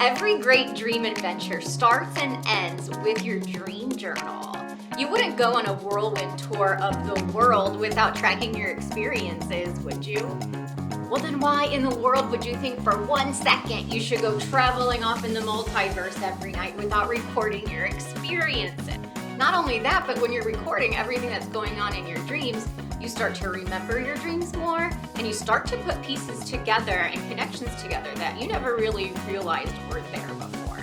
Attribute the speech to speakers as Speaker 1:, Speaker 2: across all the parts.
Speaker 1: Every great dream adventure starts and ends with your dream journal. You wouldn't go on a whirlwind tour of the world without tracking your experiences, would you? Well, then why in the world would you think for 1 second you should go traveling off in the multiverse every night without recording your experiences? Not only that, but when you're recording everything that's going on in your dreams, you start to remember your dreams more, and you start to put pieces together and connections together that you never really realized were there before.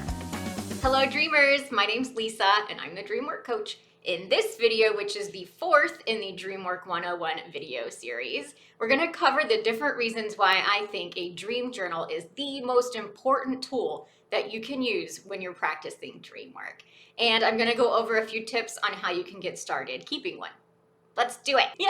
Speaker 1: Hello dreamers, my name's Lisa and I'm the Dreamwork coach. In this video, which is the 4th in the Dreamwork 101 video series, we're going to cover the different reasons why I think a dream journal is the most important tool that you can use when you're practicing dream work. And I'm going to go over a few tips on how you can get started keeping one. Let's do it. Yay!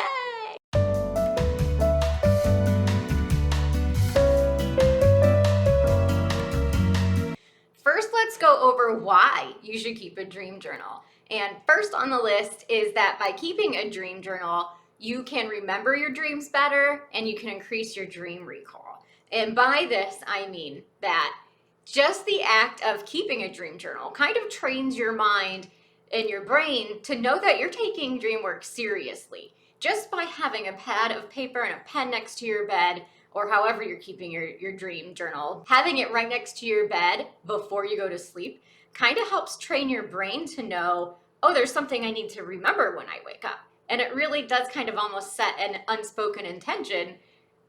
Speaker 1: First, let's go over why you should keep a dream journal. And first on the list is that by keeping a dream journal, you can remember your dreams better and you can increase your dream recall. And by this, I mean that just the act of keeping a dream journal kind of trains your mind and your brain to know that you're taking dream work seriously. Just by having a pad of paper and a pen next to your bed, or however you're keeping your dream journal, having it right next to your bed before you go to sleep kind of helps train your brain to know, oh, there's something I need to remember when I wake up. And it really does kind of almost set an unspoken intention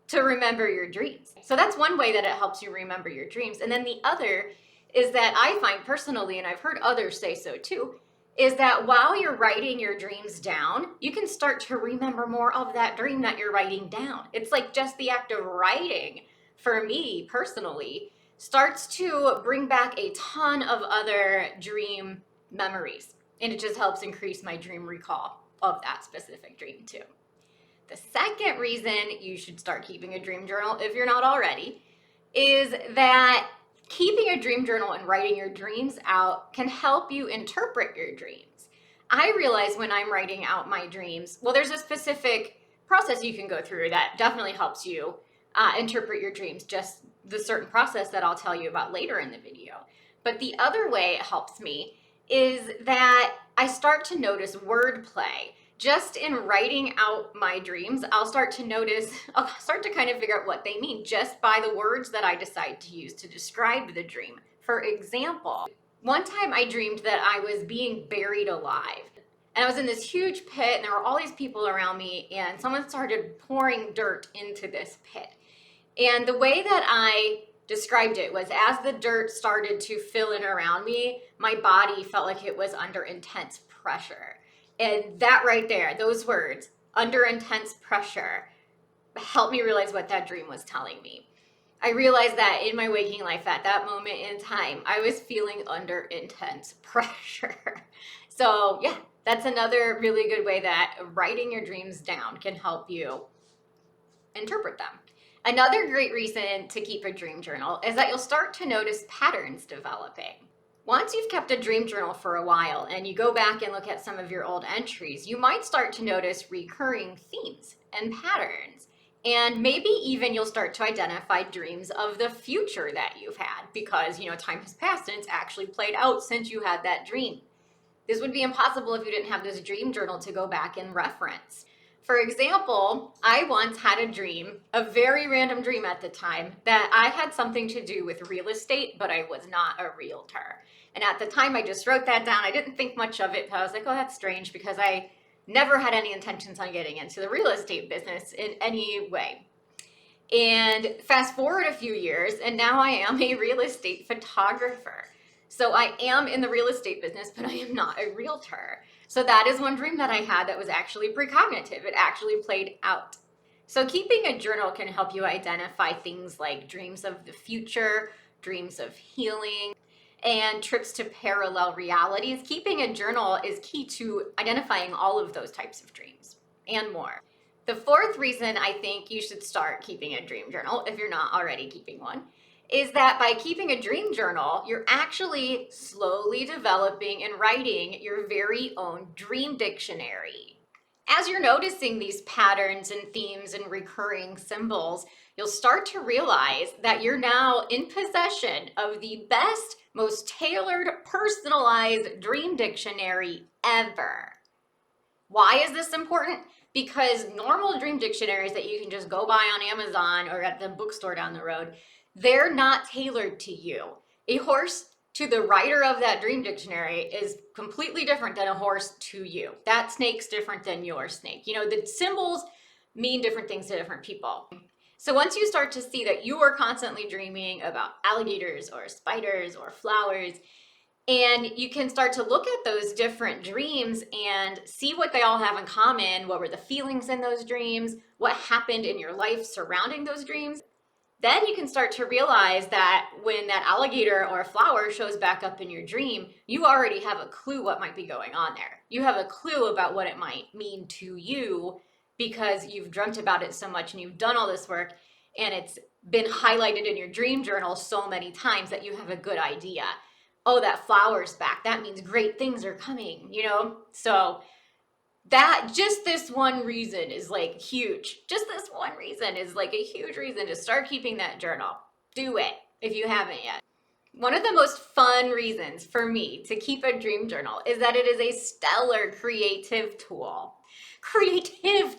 Speaker 1: to remember your dreams. So that's one way that it helps you remember your dreams. And then the other is that I find personally, and I've heard others say so too, is that while you're writing your dreams down, you can start to remember more of that dream that you're writing down. It's like just the act of writing, for me personally, starts to bring back a ton of other dream memories. And it just helps increase my dream recall of that specific dream too. The second reason you should start keeping a dream journal, if you're not already, is that keeping a dream journal and writing your dreams out can help you interpret your dreams. I realize when I'm writing out my dreams, well, there's a specific process you can go through that definitely helps you interpret your dreams, just the certain process that I'll tell you about later in the video. But the other way it helps me is that I start to notice wordplay. Just in writing out my dreams, I'll start to kind of figure out what they mean just by the words that I decide to use to describe the dream. For example, one time I dreamed that I was being buried alive. And I was in this huge pit and there were all these people around me and someone started pouring dirt into this pit. And the way that I described it was as the dirt started to fill in around me, my body felt like it was under intense pressure. And that right there, those words, under intense pressure, helped me realize what that dream was telling me. I realized that in my waking life at that moment in time, I was feeling under intense pressure. So yeah, that's another really good way that writing your dreams down can help you interpret them. Another great reason to keep a dream journal is that you'll start to notice patterns developing. Once you've kept a dream journal for a while and you go back and look at some of your old entries, you might start to notice recurring themes and patterns. And maybe even you'll start to identify dreams of the future that you've had because, time has passed and it's actually played out since you had that dream. This would be impossible if you didn't have this dream journal to go back and reference. For example, I once had a dream, a very random dream at the time, that I had something to do with real estate, but I was not a realtor. And at the time, I just wrote that down. I didn't think much of it, but I was like, oh, that's strange because I never had any intentions on getting into the real estate business in any way. And fast forward a few years, and now I am a real estate photographer. So I am in the real estate business, but I am not a realtor. So that is one dream that I had that was actually precognitive. It actually played out. So keeping a journal can help you identify things like dreams of the future, dreams of healing, and trips to parallel realities. Keeping a journal is key to identifying all of those types of dreams and more. The fourth reason I think you should start keeping a dream journal, if you're not already keeping one, is that by keeping a dream journal, you're actually slowly developing and writing your very own dream dictionary. As you're noticing these patterns and themes and recurring symbols, you'll start to realize that you're now in possession of the best, most tailored, personalized dream dictionary ever. Why is this important? Because normal dream dictionaries that you can just go buy on Amazon or at the bookstore down the road, they're not tailored to you. A horse to the writer of that dream dictionary is completely different than a horse to you. That snake's different than your snake. You know, the symbols mean different things to different people. So once you start to see that you are constantly dreaming about alligators or spiders or flowers, and you can start to look at those different dreams and see what they all have in common. What were the feelings in those dreams? What happened in your life surrounding those dreams? Then you can start to realize that when that alligator or a flower shows back up in your dream, you already have a clue what might be going on there. You have a clue about what it might mean to you because you've dreamt about it so much and you've done all this work and it's been highlighted in your dream journal so many times that you have a good idea. Oh, that flower's back. That means great things are coming, you know? So that just this one reason is like huge. Just this one reason is like a huge reason to start keeping that journal. Do it if you haven't yet. One of the most fun reasons for me to keep a dream journal is that it is a stellar creative tool. Creative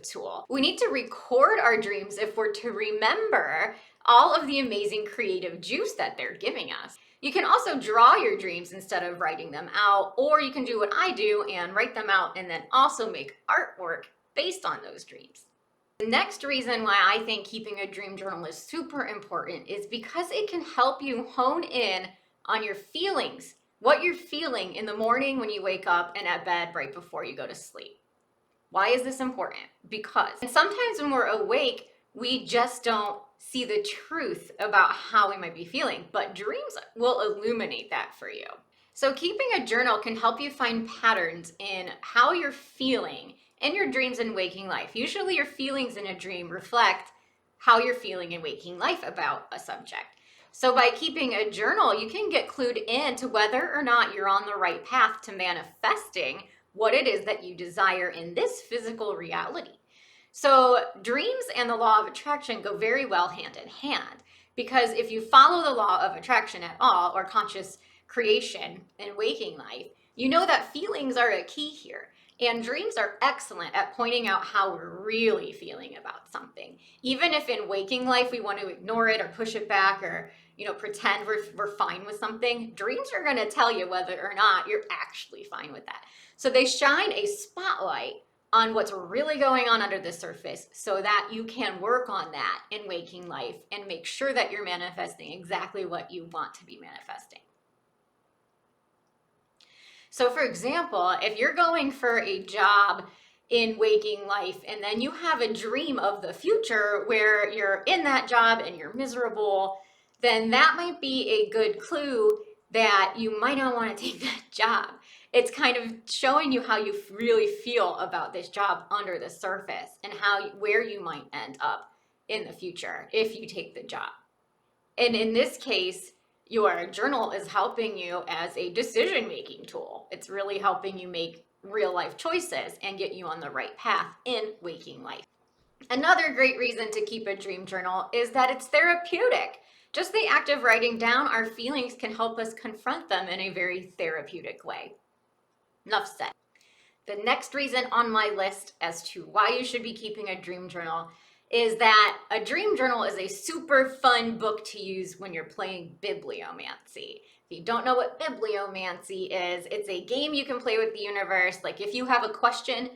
Speaker 1: tool. We need to record our dreams if we're to remember all of the amazing creative juice that they're giving us. You can also draw your dreams instead of writing them out, or you can do what I do and write them out and then also make artwork based on those dreams. The next reason why I think keeping a dream journal is super important is because it can help you hone in on your feelings, what you're feeling in the morning when you wake up and at bed right before you go to sleep. Why is this important? Because sometimes when we're awake, we just don't see the truth about how we might be feeling, but dreams will illuminate that for you. So keeping a journal can help you find patterns in how you're feeling in your dreams and waking life. Usually your feelings in a dream reflect how you're feeling in waking life about a subject. So by keeping a journal, you can get clued in to whether or not you're on the right path to manifesting what it is that you desire in this physical reality. So dreams and the law of attraction go very well hand in hand, because if you follow the law of attraction at all, or conscious creation in waking life, you know that feelings are a key here. And dreams are excellent at pointing out how we're really feeling about something. Even if in waking life we want to ignore it or push it back or, pretend we're fine with something, dreams are going to tell you whether or not you're actually fine with that. So they shine a spotlight on what's really going on under the surface so that you can work on that in waking life and make sure that you're manifesting exactly what you want to be manifesting. So for example, if you're going for a job in waking life and then you have a dream of the future where you're in that job and you're miserable, then that might be a good clue that you might not want to take that job. It's kind of showing you how you really feel about this job under the surface and where you might end up in the future if you take the job. And in this case, your journal is helping you as a decision-making tool. It's really helping you make real life choices and get you on the right path in waking life. Another great reason to keep a dream journal is that it's therapeutic. Just the act of writing down our feelings can help us confront them in a very therapeutic way. Enough said. The next reason on my list as to why you should be keeping a dream journal is that a dream journal is a super fun book to use when you're playing bibliomancy. If you don't know what bibliomancy is, it's a game you can play with the universe. Like if you have a question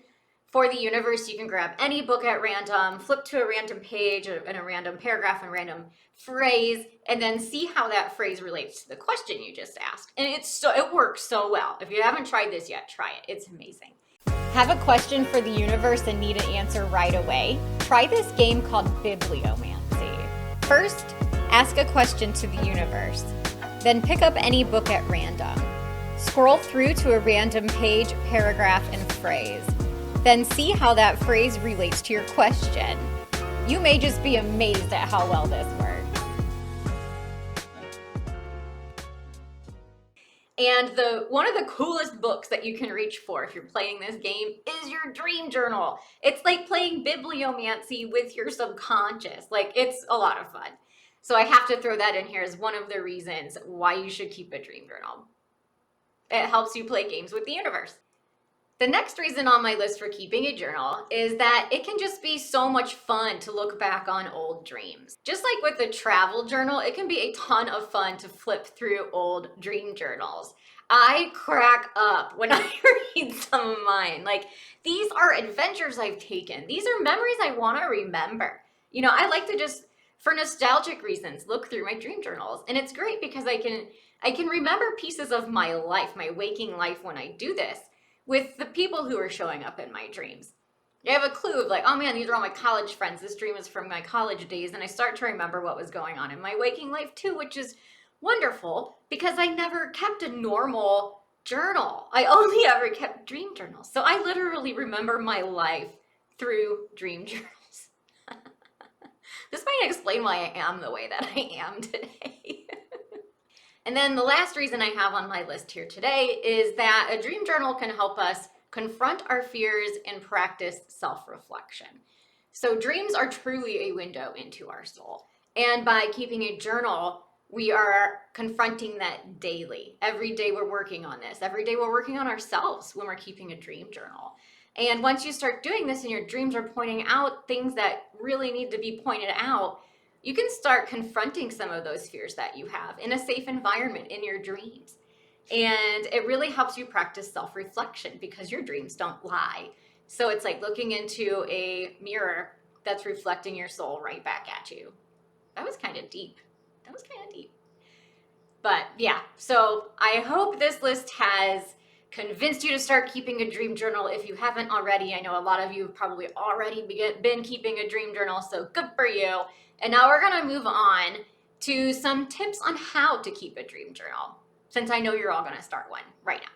Speaker 1: for the universe, you can grab any book at random, flip to a random page and a random paragraph and random phrase, and then see how that phrase relates to the question you just asked. And it works so well. If you haven't tried this yet, try it. It's amazing. Have a question for the universe and need an answer right away? Try this game called bibliomancy. First, ask a question to the universe. Then pick up any book at random. Scroll through to a random page, paragraph, and phrase. Then see how that phrase relates to your question. You may just be amazed at how well this works. And one of the coolest books that you can reach for if you're playing this game is your dream journal. It's like playing bibliomancy with your subconscious. Like, it's a lot of fun. So I have to throw that in here as one of the reasons why you should keep a dream journal. It helps you play games with the universe. The next reason on my list for keeping a journal is that it can just be so much fun to look back on old dreams. Just like with the travel journal, it can be a ton of fun to flip through old dream journals. I crack up when I read some of mine. Like, these are adventures I've taken. These are memories I want to remember. You know, I like to just, for nostalgic reasons, look through my dream journals. And it's great because I can remember pieces of my life, my waking life when I do this, with the people who are showing up in my dreams. I have a clue of like, oh man, these are all my college friends. This dream is from my college days. And I start to remember what was going on in my waking life too, which is wonderful because I never kept a normal journal. I only ever kept dream journals. So I literally remember my life through dream journals. This might explain why I am the way that I am today. And then the last reason I have on my list here today is that a dream journal can help us confront our fears and practice self-reflection. So dreams are truly a window into our soul. And by keeping a journal, we are confronting that daily. Every day we're working on this. Every day we're working on ourselves when we're keeping a dream journal. And once you start doing this and your dreams are pointing out things that really need to be pointed out, you can start confronting some of those fears that you have in a safe environment in your dreams. And it really helps you practice self-reflection because your dreams don't lie. So it's like looking into a mirror that's reflecting your soul right back at you. That was kind of deep. But yeah, so I hope this list has convinced you to start keeping a dream journal if you haven't already. I know a lot of you have probably already been keeping a dream journal, so good for you. And now we're gonna move on to some tips on how to keep a dream journal, since I know you're all gonna start one right now.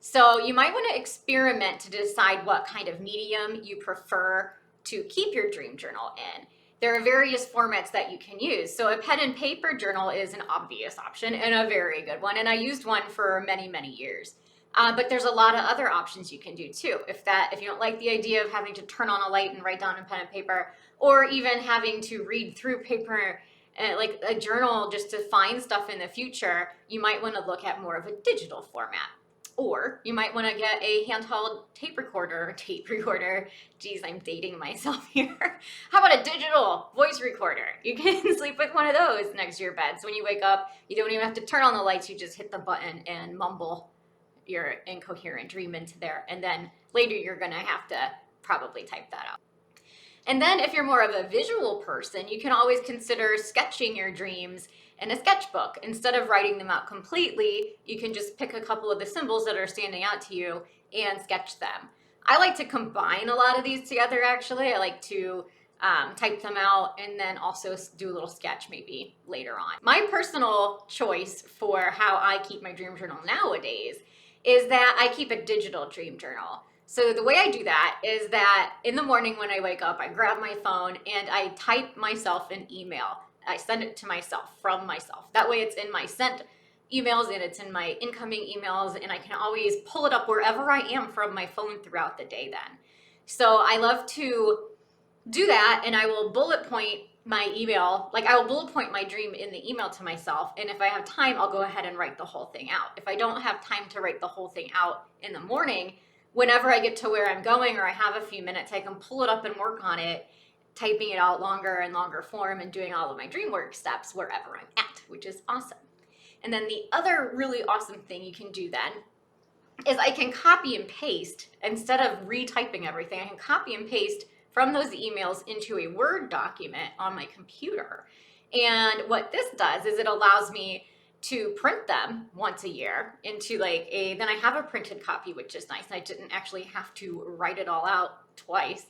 Speaker 1: So you might want to experiment to decide what kind of medium you prefer to keep your dream journal in. There are various formats that you can use. So a pen and paper journal is an obvious option and a very good one. And I used one for many, many years. But there's a lot of other options you can do too. If you don't like the idea of having to turn on a light and write down in pen and paper, or even having to read through paper, like a journal just to find stuff in the future, you might want to look at more of a digital format. Or you might want to get a handheld tape recorder. Geez, I'm dating myself here. How about a digital voice recorder? You can sleep with one of those next to your bed. So when you wake up, you don't even have to turn on the lights. You just hit the button and mumble your incoherent dream into there. And then later you're going to have to probably type that out. And then if you're more of a visual person, you can always consider sketching your dreams in a sketchbook. Instead of writing them out completely, you can just pick a couple of the symbols that are standing out to you and sketch them. I like to combine a lot of these together, actually. I like to type them out and then also do a little sketch maybe later on. My personal choice for how I keep my dream journal nowadays is that I keep a digital dream journal. So the way I do that is that in the morning when I wake up, I grab my phone and I type myself an email. I send it to myself from myself. That way it's in my sent emails and it's in my incoming emails, and I can always pull it up wherever I am from my phone throughout the day then. So I love to do that, and I will bullet point my email. Like, I will bullet point my dream in the email to myself, and if I have time, I'll go ahead and write the whole thing out. If I don't have time to write the whole thing out in the morning, whenever I get to where I'm going or I have a few minutes, I can pull it up and work on it, typing it out longer and longer form and doing all of my Dreamwork steps wherever I'm at, which is awesome. And then the other really awesome thing you can do then is I can copy and paste, instead of retyping everything, I can copy and paste from those emails into a Word document on my computer. And what this does is it allows me to print them once a year into then I have a printed copy, which is nice. I didn't actually have to write it all out twice.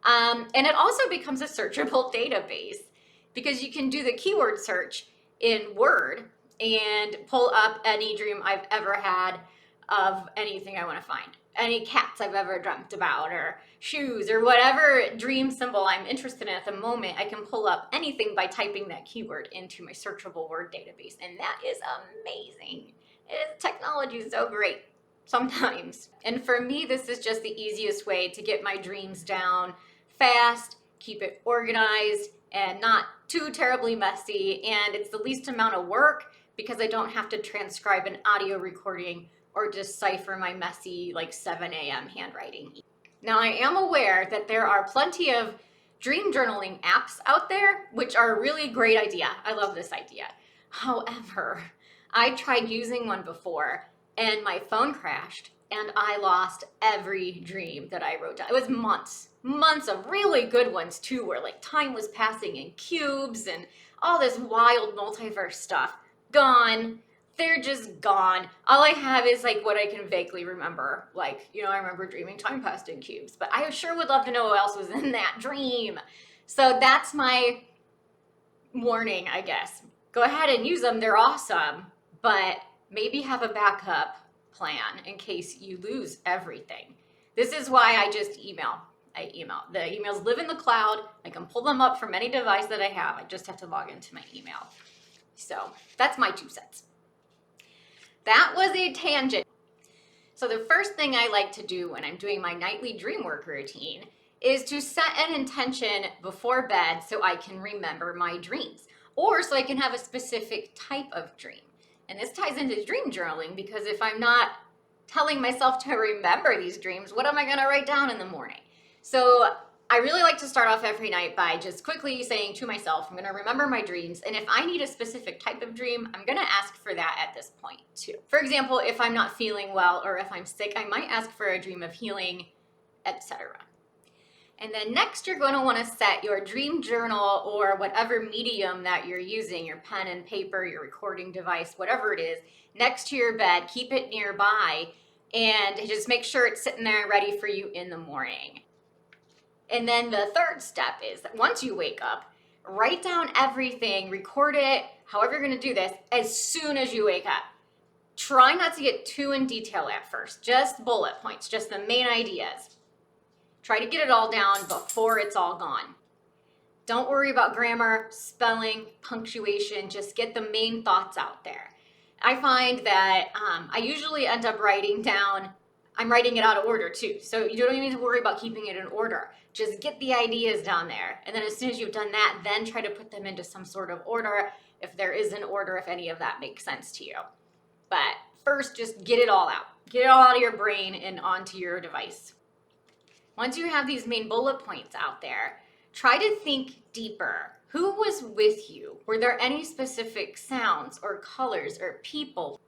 Speaker 1: And it also becomes a searchable database because you can do the keyword search in Word and pull up any dream I've ever had of anything I want to find. any cats I've ever dreamt about, or shoes, or whatever dream symbol I'm interested in at the moment, I can pull up anything by typing that keyword into my searchable word database. And that is amazing. Technology is so great sometimes. And for me, this is just the easiest way to get my dreams down fast, keep it organized, and not too terribly messy. And it's the least amount of work because I don't have to transcribe an audio recording or decipher my messy, like 7 a.m. handwriting. Now, I am aware that there are plenty of dream journaling apps out there, which are a really great idea. I love this idea. However, I tried using one before and my phone crashed and I lost every dream that I wrote down. It was months of really good ones too, where like time was passing in cubes and all this wild multiverse stuff. Gone. They're just gone. All I have is like what I can vaguely remember. Like, I remember dreaming time passed in cubes, but I sure would love to know what else was in that dream. So that's my warning, I guess. Go ahead and use them. They're awesome, but maybe have a backup plan in case you lose everything. This is why I just email. I email. The emails live in the cloud. I can pull them up from any device that I have. I just have to log into my email. So that's my 2 cents. That was a tangent. So the first thing I like to do when I'm doing my nightly dream work routine is to set an intention before bed so I can remember my dreams, or so I can have a specific type of dream. And this ties into dream journaling because if I'm not telling myself to remember these dreams, what am I going to write down in the morning? So I really like to start off every night by just quickly saying to myself, I'm going to remember my dreams. And if I need a specific type of dream, I'm going to ask for that at this point too. For example, if I'm not feeling well or if I'm sick, I might ask for a dream of healing, etc. And then next, you're going to want to set your dream journal or whatever medium that you're using, your pen and paper, your recording device, whatever it is, next to your bed. Keep it nearby and just make sure it's sitting there ready for you in the morning. And then the third step is that once you wake up, write down everything, record it, however you're going to do this, as soon as you wake up. Try not to get too in detail at first, just bullet points, just the main ideas. Try to get it all down before it's all gone. Don't worry about grammar, spelling, punctuation, just get the main thoughts out there. I find that I usually end up writing down, I'm writing it out of order too. So you don't even need to worry about keeping it in order. Just get the ideas down there. And then as soon as you've done that, then try to put them into some sort of order, if there is an order, if any of that makes sense to you. But first, just get it all out. Get it all out of your brain and onto your device. Once you have these main bullet points out there, try to think deeper. Who was with you? Were there any specific sounds or colors or people?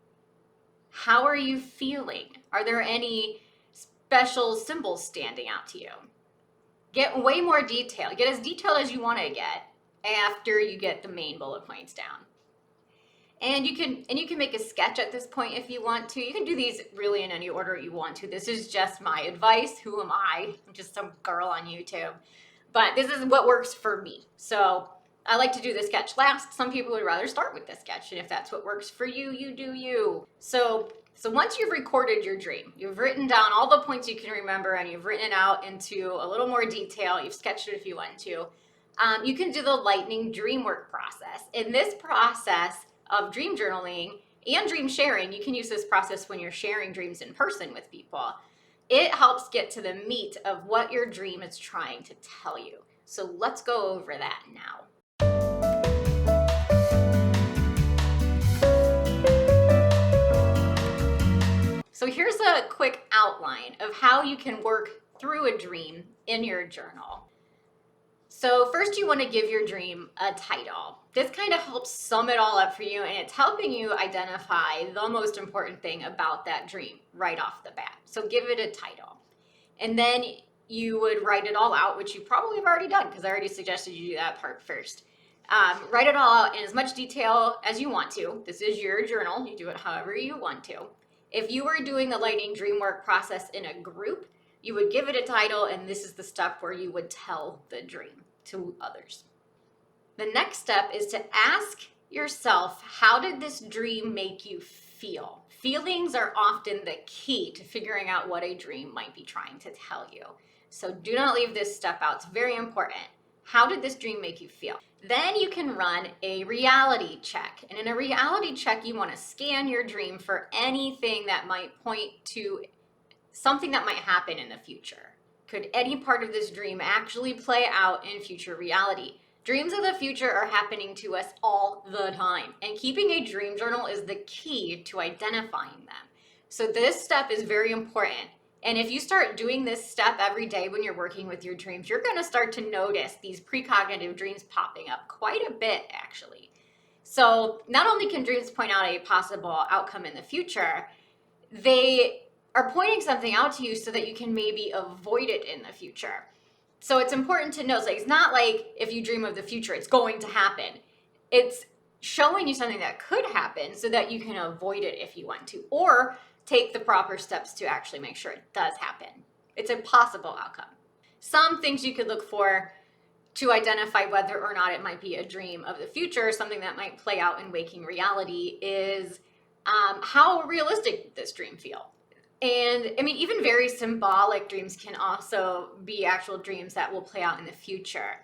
Speaker 1: How are you feeling? Are there any special symbols standing out to you? Get way more detail. Get as detailed as you want to get after you get the main bullet points down. And you can make a sketch at this point if you want to. You can do these really in any order you want to. This is just my advice. Who am I? I'm just some girl on YouTube. But this is what works for me. So I like to do the sketch last. Some people would rather start with the sketch. And if that's what works for you, you do you. So once you've recorded your dream, you've written down all the points you can remember and you've written it out into a little more detail. You've sketched it if you want to. You can do the lightning dream work process. In this process of dream journaling and dream sharing, you can use this process when you're sharing dreams in person with people. It helps get to the meat of what your dream is trying to tell you. So let's go over that now. So here's a quick outline of how you can work through a dream in your journal. So first you want to give your dream a title. This kind of helps sum it all up for you, and it's helping you identify the most important thing about that dream right off the bat. So give it a title. And then you would write it all out, which you probably have already done because I already suggested you do that part first. Write it all out in as much detail as you want to. This is your journal. You do it however you want to. If you were doing the lightning dream work process in a group, you would give it a title, and this is the step where you would tell the dream to others. The next step is to ask yourself, how did this dream make you feel. Feelings are often the key to figuring out what a dream might be trying to tell you. So do not leave this step out. It's very important. How did this dream make you feel? Then you can run a reality check. And in a reality check, you want to scan your dream for anything that might point to something that might happen in the future. Could any part of this dream actually play out in future reality? Dreams of the future are happening to us all the time, and keeping a dream journal is the key to identifying them. So this step is very important. And if you start doing this step every day when you're working with your dreams, you're going to start to notice these precognitive dreams popping up quite a bit, actually. So not only can dreams point out a possible outcome in the future, they are pointing something out to you so that you can maybe avoid it in the future. So it's important to know, like, it's not like if you dream of the future, it's going to happen. It's showing you something that could happen so that you can avoid it if you want to, or take the proper steps to actually make sure it does happen. It's a possible outcome. Some things you could look for to identify whether or not it might be a dream of the future, something that might play out in waking reality, is how realistic does this dream feel? And I mean, even very symbolic dreams can also be actual dreams that will play out in the future.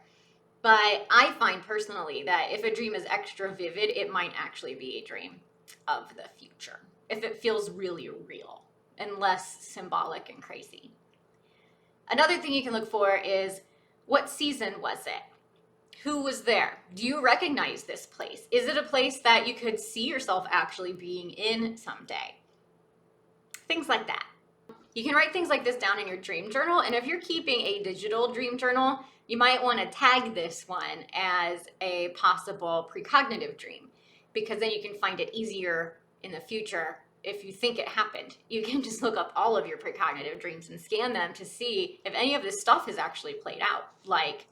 Speaker 1: But I find personally that if a dream is extra vivid, it might actually be a dream of the future, if it feels really real and less symbolic and crazy. Another thing you can look for is, what season was it? Who was there? Do you recognize this place? Is it a place that you could see yourself actually being in someday? Things like that. You can write things like this down in your dream journal, and if you're keeping a digital dream journal, you might want to tag this one as a possible precognitive dream, because then you can find it easier in the future. If you think it happened, you can just look up all of your precognitive dreams and scan them to see if any of this stuff has actually played out, like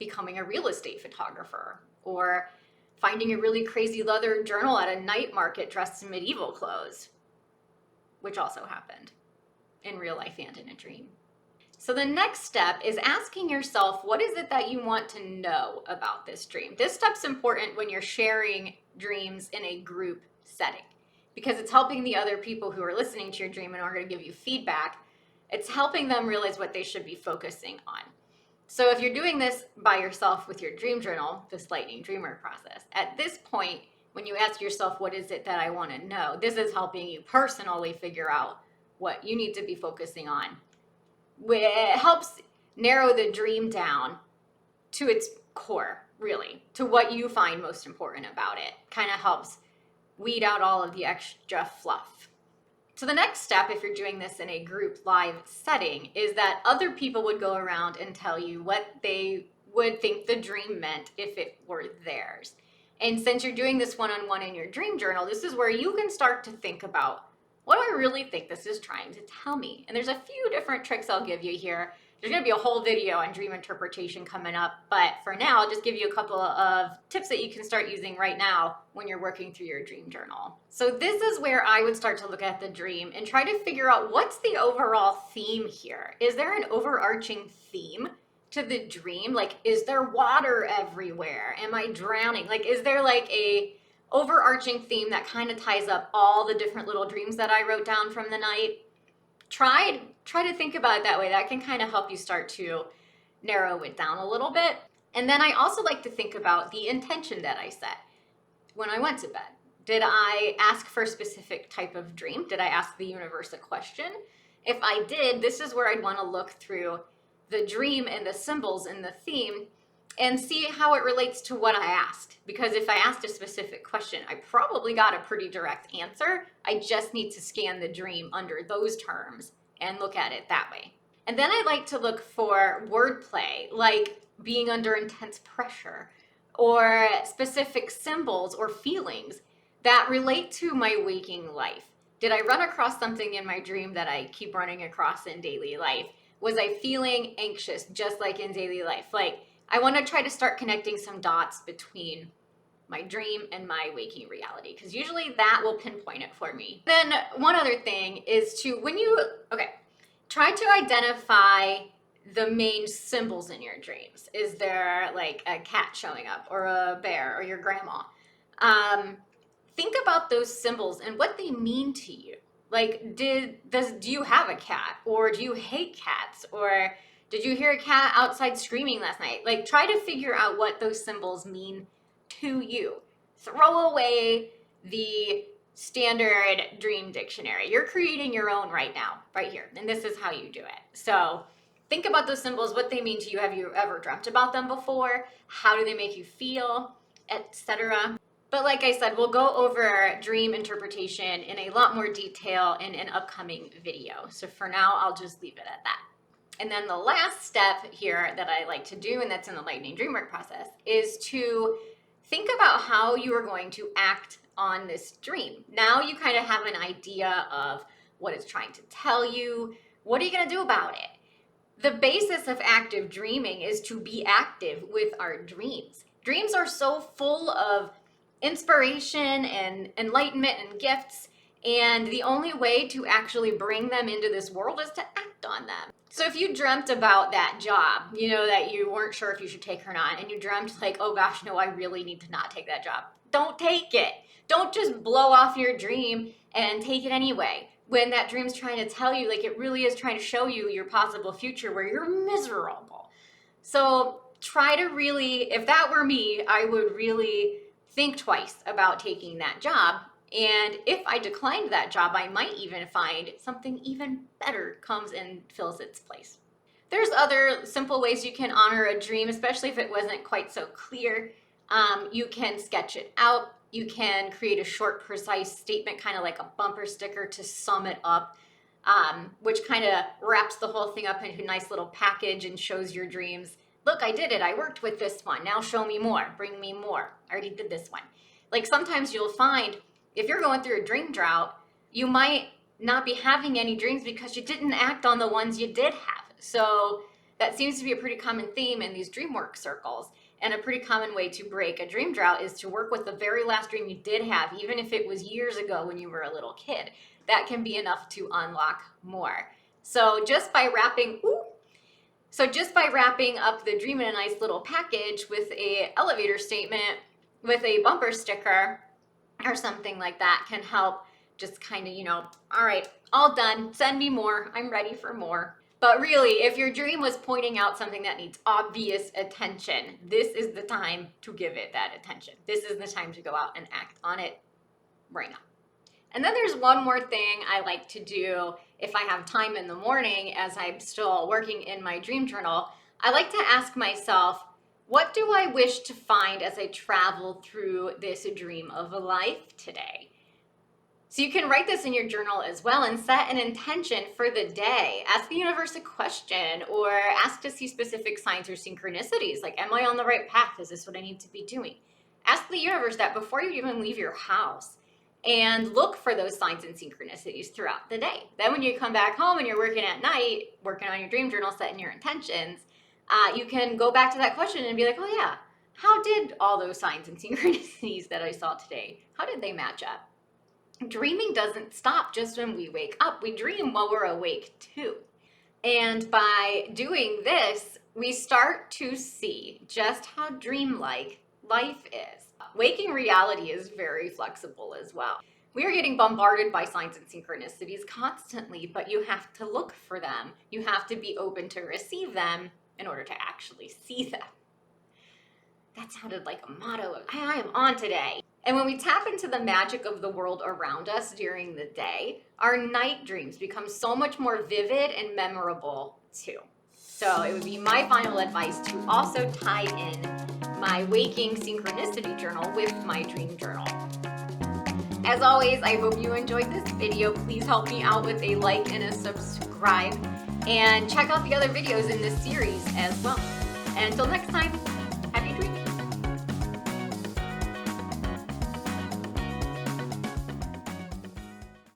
Speaker 1: becoming a real estate photographer, or finding a really crazy leather journal at a night market dressed in medieval clothes, which also happened in real life and in a dream. So the next step is asking yourself, what is it that you want to know about this dream? This step's important when you're sharing dreams in a group setting, because it's helping the other people who are listening to your dream in order to give you feedback. It's helping them realize what they should be focusing on. So if you're doing this by yourself with your dream journal, this lightning dreamer process, at this point, when you ask yourself, what is it that I want to know? This is helping you personally figure out what you need to be focusing on. It helps narrow the dream down to its core, really, to what you find most important about it. Kind of helps weed out all of the extra fluff. So the next step, if you're doing this in a group live setting, is that other people would go around and tell you what they would think the dream meant if it were theirs. And since you're doing this one-on-one in your dream journal, this is where you can start to think about, what do I really think this is trying to tell me? And there's a few different tricks I'll give you here. There's going to be a whole video on dream interpretation coming up, but for now, I'll just give you a couple of tips that you can start using right now when you're working through your dream journal. So this is where I would start to look at the dream and try to figure out, what's the overall theme here? Is there an overarching theme to the dream? Like, is there water everywhere? Am I drowning? Like, is there like a overarching theme that kind of ties up all the different little dreams that I wrote down from the night? Try to think about it that way. That can kind of help you start to narrow it down a little bit. And then I also like to think about the intention that I set when I went to bed. Did I ask for a specific type of dream? Did I ask the universe a question? If I did, this is where I'd want to look through the dream and the symbols and the theme and see how it relates to what I asked. Because if I asked a specific question, I probably got a pretty direct answer. I just need to scan the dream under those terms and look at it that way. And then I like to look for wordplay, like being under intense pressure, or specific symbols or feelings that relate to my waking life. Did I run across something in my dream that I keep running across in daily life? Was I feeling anxious just like in daily life? Like, I want to try to start connecting some dots between my dream and my waking reality, because usually that will pinpoint it for me. Then one other thing is to, try to identify the main symbols in your dreams. Is there like a cat showing up, or a bear, or your grandma? think about those symbols and what they mean to you. Like, do you have a cat, or do you hate cats, or did you hear a cat outside screaming last night? Like, try to figure out what those symbols mean to you. Throw away the standard dream dictionary. You're creating your own right now, right here, and this is how you do it. So think about those symbols, what they mean to you. Have you ever dreamt about them before? How do they make you feel, etc.? But like I said, we'll go over dream interpretation in a lot more detail in an upcoming video. So for now, I'll just leave it at that. And then the last step here that I like to do, and that's in the Lightning Dreamwork process, is to think about how you are going to act on this dream. Now you kind of have an idea of what it's trying to tell you. What are you going to do about it? The basis of active dreaming is to be active with our dreams. Dreams are so full of inspiration and enlightenment and gifts, and the only way to actually bring them into this world is to act on them. So if you dreamt about that job, that you weren't sure if you should take or not, and you dreamt like, oh gosh, no, I really need to not take that job. Don't take it. Don't just blow off your dream and take it anyway. When that dream's trying to tell you, like, it really is trying to show you your possible future where you're miserable. So try to really, if that were me, I would really think twice about taking that job. And if I declined that job, I might even find something even better comes and fills its place. There's other simple ways you can honor a dream, especially if it wasn't quite so clear. You can sketch it out. You can create a short, precise statement, kind of like a bumper sticker to sum it up, which kind of wraps the whole thing up into a nice little package and shows your dreams. Look, I did it. I worked with this one. Now show me more. Bring me more. I already did this one. Like, sometimes you'll find if you're going through a dream drought, you might not be having any dreams because you didn't act on the ones you did have. So that seems to be a pretty common theme in these Dreamwork circles. And a pretty common way to break a dream drought is to work with the very last dream you did have, even if it was years ago when you were a little kid. That can be enough to unlock more. So just by wrapping up the dream in a nice little package with a elevator statement, with a bumper sticker or something like that, can help just kind of, all right, all done, send me more, I'm ready for more. But really, if your dream was pointing out something that needs obvious attention, this is the time to give it that attention. This is the time to go out and act on it right now. And then there's one more thing I like to do if I have time in the morning as I'm still working in my dream journal. I like to ask myself, what do I wish to find as I travel through this dream of a life today? So you can write this in your journal as well and set an intention for the day. Ask the universe a question, or ask to see specific signs or synchronicities. Like, am I on the right path? Is this what I need to be doing? Ask the universe that before you even leave your house, and look for those signs and synchronicities throughout the day. Then when you come back home and you're working at night, working on your dream journal, setting your intentions, you can go back to that question and be like, oh yeah, how did all those signs and synchronicities that I saw today, how did they match up? Dreaming doesn't stop just when we wake up. We dream while we're awake too. And by doing this, we start to see just how dreamlike life is. Waking reality is very flexible as well. We are getting bombarded by signs and synchronicities constantly, but you have to look for them. You have to be open to receive them in order to actually see them. That sounded like a motto of, I am on today. And when we tap into the magic of the world around us during the day, our night dreams become so much more vivid and memorable too. So it would be my final advice to also tie in my waking synchronicity journal with my dream journal. As always, I hope you enjoyed this video. Please help me out with a like and a subscribe, and check out the other videos in this series as well. And until next time, happy dreaming.